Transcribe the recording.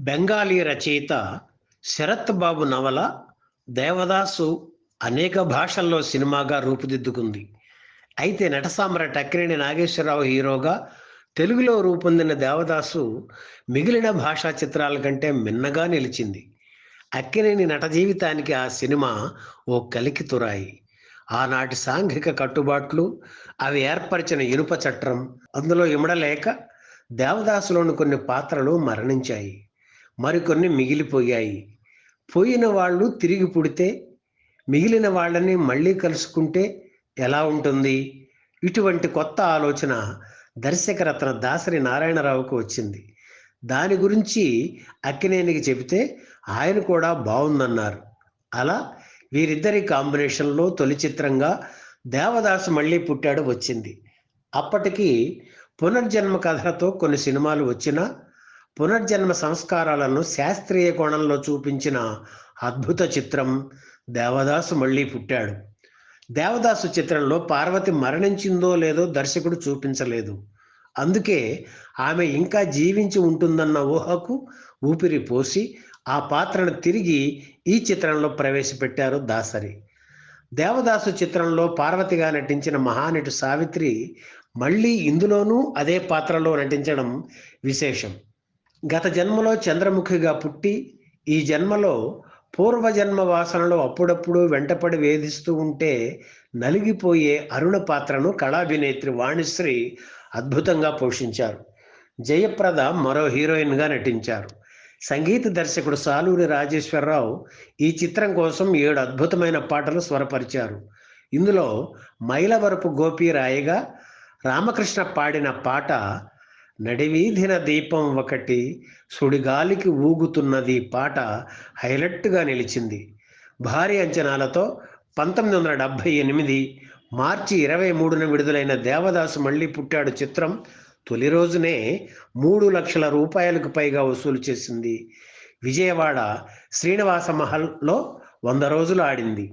బెంగాలీ రచయిత శరత్ బాబు నవల 'దేవదాసు' అనేక భాషల్లో సినిమాగా రూపుదిద్దుకుంది. అయితే నట సామ్రాట్ అక్కినేని నాగేశ్వరరావు హీరోగా తెలుగులో రూపొందిన 'దేవదాసు' మిగిలిన భాషా చిత్రాల కంటే మిన్నగా నిలిచింది. అక్కినేని నట జీవితానికి ఆ సినిమా ఓ కలికితురాయి. ఆనాటి సాంఘిక కట్టుబాట్లు, అవి ఏర్పరిచిన ఇనుప చట్రం అందులో ఇమడలేక 'దేవదాసు'లోని కొన్ని పాత్రలు మరణించాయి. మరికొన్ని మిగిలిపోయాయి. పోయిన వాళ్ళు తిరిగి పుడితే, మిగిలిన వాళ్ళని మళ్ళీ కలుసుకుంటే ఎలా ఉంటుంది? ఇటువంటి కొత్త ఆలోచన దర్శకరత్న దాసరి నారాయణరావుకు వచ్చింది. దాని గురించి అక్కినేనికి చెబితే ఆయన కూడా బావుందన్నారు. అలా వీరిద్దరి కాంబినేషన్‌లో తొలి చిత్రంగా 'దేవదాసు మళ్ళీ పుట్టాడు' వచ్చింది. అప్పటికి పునర్జన్మ కథలతో కొన్ని సినిమాలు వచ్చినా, పునర్జన్మ సంస్కారాలను శాస్త్రీయ కోణంలో చూపించిన అద్భుత చిత్రం 'దేవదాసు మళ్ళీ పుట్టాడు'. 'దేవదాసు' చిత్రంలో పార్వతి మరణించిందో లేదో దర్శకుడు చూపించలేదు. అందుకే ఆమె ఇంకా జీవించి ఉంటుందన్న ఊహకు ఊపిరి పోసి ఆ పాత్రను తిరిగి ఈ చిత్రంలో ప్రవేశపెట్టారు దాసరి. 'దేవదాసు' చిత్రంలో పార్వతిగా నటించిన మహానటి సావిత్రి మళ్ళీ ఇందులోనూ అదే పాత్రలో నటించడం విశేషం. గత జన్మలో చంద్రముఖిగా పుట్టి, ఈ జన్మలో పూర్వజన్మ వాసనలు అప్పుడప్పుడు వెంటపడి వేధిస్తూ ఉంటే నలిగిపోయే అరుణ పాత్రను కళాభినేత్రి వాణిశ్రీ అద్భుతంగా పోషించారు. జయప్రద మరో హీరోయిన్గా నటించారు. సంగీత దర్శకుడు సాలూరి రాజేశ్వరరావు ఈ చిత్రం కోసం 7 అద్భుతమైన పాటలు స్వరపరిచారు. ఇందులో మైలవరపు గోపి రాయగా, రామకృష్ణ పాడిన పాట 'నడివీధిన దీపం ఒకటి సుడిగాలికి ఊగుతున్నది' పాట హైలైట్గా నిలిచింది. భారీ అంచనాలతో 1978 మార్చి 23న విడుదలైన 'దేవదాసు మళ్ళీ పుట్టాడు' చిత్రం తొలి రోజునే 3 లక్షల రూపాయలకు పైగా వసూలు చేసింది. విజయవాడ శ్రీనివాస మహల్లో 100 రోజులు ఆడింది.